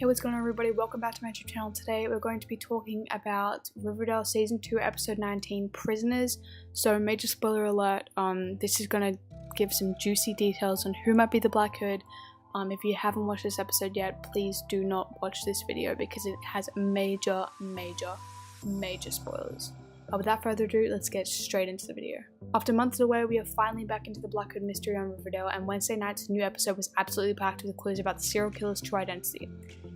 Hey, what's going on everybody? Welcome back to my YouTube channel. Today we're going to be talking about Riverdale Season 2 Episode 19, Prisoners. So major spoiler alert, this is going to give some juicy details on who might be the Black Hood. If you haven't watched this episode yet, please do not watch this video because it has major spoilers. But without further ado, let's get straight into the video. After months away, we are finally back into the Black Hood mystery on Riverdale, and Wednesday night's new episode was absolutely packed with clues about the serial killer's true identity.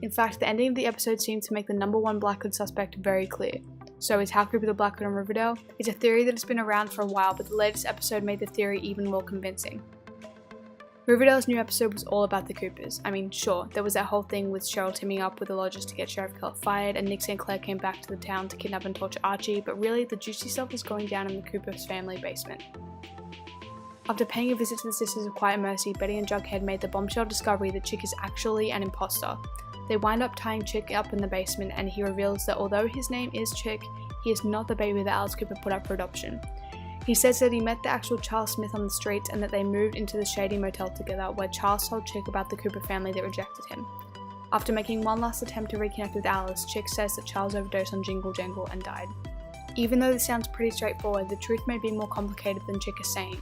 In fact, the ending of the episode seemed to make the #1 Black Hood suspect very clear. So is HAL the Black Hood on Riverdale? It's a theory that has been around for a while, but the latest episode made the theory even more convincing. Riverdale's new episode was all about the Coopers. I mean, sure, there was that whole thing with Cheryl teaming up with the Lodgers to get Sheriff Keller fired, and Nick St. Clair came back to the town to kidnap and torture Archie, but really, the juicy stuff was going down in the Coopers' family basement. After paying a visit to the Sisters of Quiet Mercy, Betty and Jughead made the bombshell discovery that Chick is actually an imposter. They wind up tying Chick up in the basement, and he reveals that although his name is Chick, he is not the baby that Alice Cooper put up for adoption. He says that he met the actual Charles Smith on the streets and that they moved into the shady motel together, where Charles told Chick about the Cooper family that rejected him. After making one last attempt to reconnect with Alice, Chick says that Charles overdosed on Jingle Jangle and died. Even though this sounds pretty straightforward, the truth may be more complicated than Chick is saying.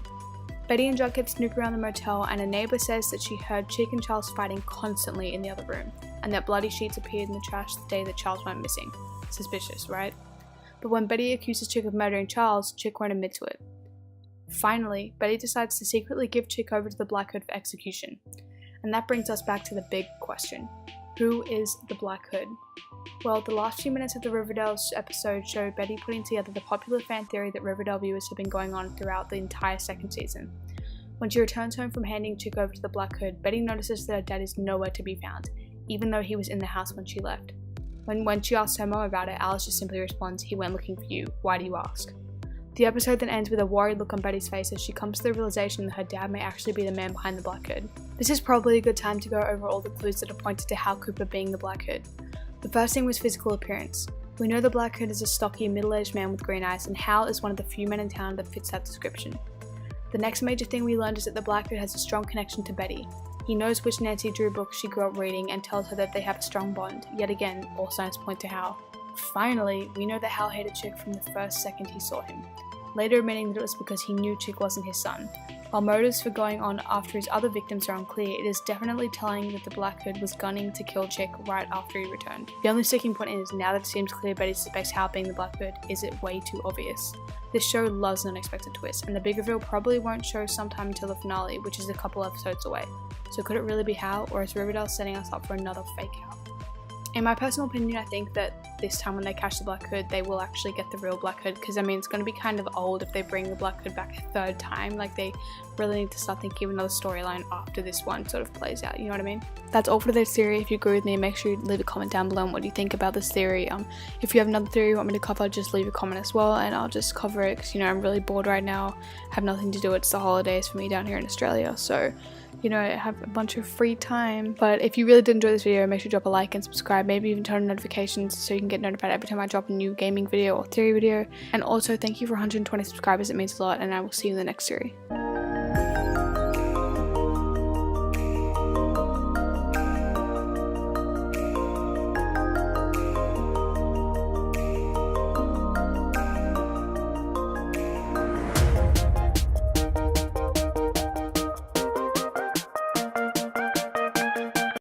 Betty and Jughead snoop around the motel, and a neighbour says that she heard Chick and Charles fighting constantly in the other room, and that bloody sheets appeared in the trash the day that Charles went missing. Suspicious, right? But when Betty accuses Chick of murdering Charles, Chick won't admit to it. Finally, Betty decides to secretly give Chick over to the Black Hood for execution. And that brings us back to the big question. Who is the Black Hood? Well, the last few minutes of the Riverdale episode show Betty putting together the popular fan theory that Riverdale viewers have been going on throughout the entire second season. When she returns home from handing Chick over to the Black Hood, Betty notices that her dad is nowhere to be found, even though he was in the house when she left. When she asks her mom about it, Alice just simply responds, "He went looking for you. Why do you ask?" The episode then ends with a worried look on Betty's face as she comes to the realization that her dad may actually be the man behind the Black Hood. This is probably a good time to go over all the clues that are pointed to HAL Cooper being the Black Hood. The first thing was physical appearance. We know the Black Hood is a stocky, middle-aged man with green eyes, and HAL is one of the few men in town that fits that description. The next major thing we learned is that the Black Hood has a strong connection to Betty. He knows which Nancy Drew book she grew up reading and tells her that they have a strong bond. Yet again, all signs point to HAL. Finally, we know that HAL hated Chick from the first second he saw him, later admitting that it was because he knew Chick wasn't his son. While motives for going on after his other victims are unclear, it is definitely telling that the Black Hood was gunning to kill Chick right after he returned. The only sticking point is, now that it seems clear Betty suspects HAL being the Black Hood, is it way too obvious? This show loves an unexpected twist, and the big reveal probably won't show sometime until the finale, which is a couple episodes away. So could it really be HAL, or is Riverdale setting us up for another fake HAL? In my personal opinion, I think that this time when they catch the Black Hood, they will actually get the real Black Hood, because I mean, it's going to be kind of old if they bring the Black Hood back a third time. Like, they really need to start thinking of another storyline after this one sort of plays out, you know what I mean? That's all for today's theory. If you agree with me, make sure you leave a comment down below on what you think about this theory. If you have another theory you want me to cover, just leave a comment as well, and I'll just cover it, because, you know, I'm really bored right now, have nothing to do. It's the holidays for me down here in Australia, so, you know, I have a bunch of free time. But if you really did enjoy this video, make sure to drop a like and subscribe, maybe even turn on notifications so you can get notified every time I drop a new gaming video or theory video. And also, thank you for 120 subscribers, it means a lot, and I will see you in the next theory.